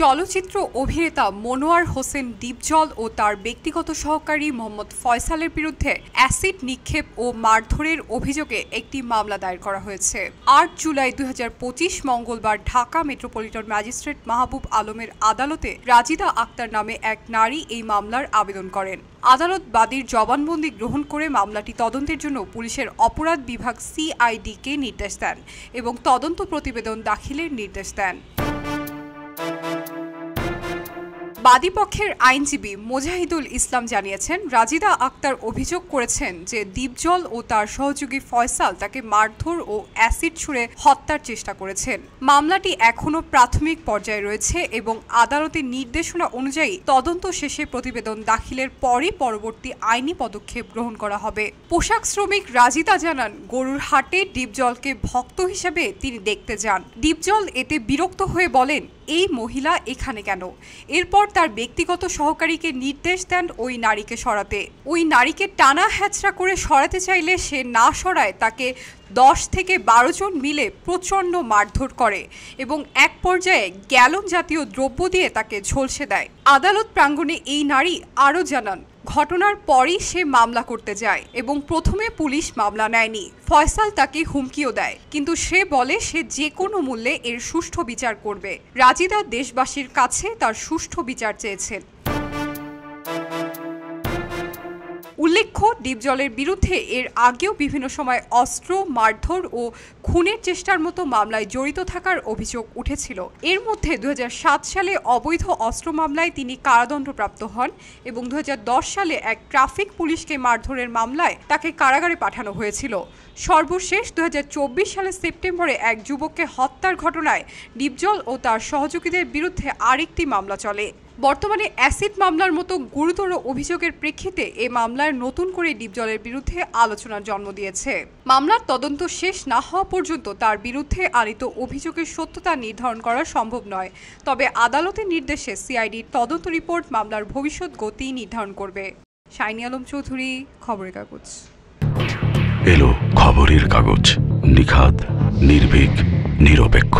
চলচ্চিত্র অভিনেতা মনোয়ার হোসেন ডিপজল ও তার ব্যক্তিগত সহকারী মোহাম্মদ ফয়সালের বিরুদ্ধে অ্যাসিড নিক্ষেপ ও মারধরের অভিযোগে একটি মামলা দায়ের করা হয়েছে। ৮ জুলাই ২০২৫ মঙ্গলবার ঢাকা মেট্রোপলিটন ম্যাজিস্ট্রেট মাহবুব আলমের আদালতে রাজিদা আক্তার নামে এক নারী এই মামলার আবেদন করেন। আদালত বাদীর জবানবন্দি গ্রহণ করে মামলাটি তদন্তের জন্য পুলিশের অপরাধ বিভাগ সিআইডিকে নির্দেশ দেন এবং তদন্ত প্রতিবেদন দাখিলের নির্দেশ দেন। বাদীপক্ষের আইনজীবী মোজাহিদুল ইসলাম জানিয়েছেন, রাজিদা আক্তার অভিযোগ করেছেন যে ডিপজল ও তার সহযোগী ফয়সাল তাকে মারধর ও অ্যাসিড ছুঁড়ে হত্যার চেষ্টা করেছেন। মামলাটি এখনও প্রাথমিক পর্যায়ে রয়েছে এবং আদালতের নির্দেশনা অনুযায়ী তদন্ত শেষে প্রতিবেদন দাখিলের পরই পরবর্তী আইনি পদক্ষেপ গ্রহণ করা হবে। পোশাক শ্রমিক রাজিদা জানান, গরুর হাটে ডিপজলকে ভক্ত হিসেবে তিনি দেখতে যান। ডিপজল এতে বিরক্ত হয়ে বলেন, এই মহিলা এখানে কেন? এরপর তার ব্যক্তিগত সহকারীকে নির্দেশ দেন ওই নারীকে সরাতে। ওই নারীকে টানা হ্যাচড়া করে সরাতে চাইলে সে না সরায় তাকে 10 থেকে 12 জন মিলে প্রচণ্ড মারধর করে এবং এক পর্যায়ে গ্যালন জাতীয় দ্রব্য দিয়ে তাকে ঝলসে দেয়। আদালত প্রাঙ্গণে এই নারী আরও জানান, ঘটনার পরই সে মামলা করতে যায় এবং প্রথমে পুলিশ মামলা নেয়নি। ফয়সাল তাকে হুমকিও দেয়, কিন্তু সে বলে সে যে কোনো মূল্যে এর সুষ্ঠু বিচার করবে। রাজিদা দেশবাসীর কাছে তার সুষ্ঠু বিচার চেয়েছেন। উল্লেখ্য, ডিপজলের বিরুদ্ধে এর আগেও বিভিন্ন সময় অস্ত্র, মারধর ও খুনের চেষ্টার মতো মামলায় জড়িত থাকার অভিযোগ উঠেছিল। এর মধ্যে ২০০৭ সালে অবৈধ অস্ত্র মামলায় তিনি কারাদণ্ডপ্রাপ্ত হন এবং ২০১০ সালে এক ট্রাফিক পুলিশকে মারধরের মামলায় তাকে কারাগারে পাঠানো হয়েছিল। সর্বশেষ ২০২৪ সালের সেপ্টেম্বরে এক যুবককে হত্যার ঘটনায় ডিপজল ও তার সহযোগীদের বিরুদ্ধে আরেকটি মামলা চলে। বর্তমানে অ্যাসিড মামলার মতো গুরুতর অভিযোগের প্রেক্ষিতে এ মামলার নতুন করে ডিপজলের বিরুদ্ধে আলোচনার জন্ম দিয়েছে। মামলার তদন্ত শেষ না হওয়া পর্যন্ত তার বিরুদ্ধে আনিত অভিযোগের সত্যতা নির্ধারণ করা সম্ভব নয়। তবে আদালতের নির্দেশে সিআইডির তদন্ত রিপোর্ট মামলার ভবিষ্যৎ গতি নির্ধারণ করবে। শাইনি আলম চৌধুরী, খবরের কাগজ। এলো খবরের কাগজ, নিখাত, নির্ভীক, নিরপেক্ষ।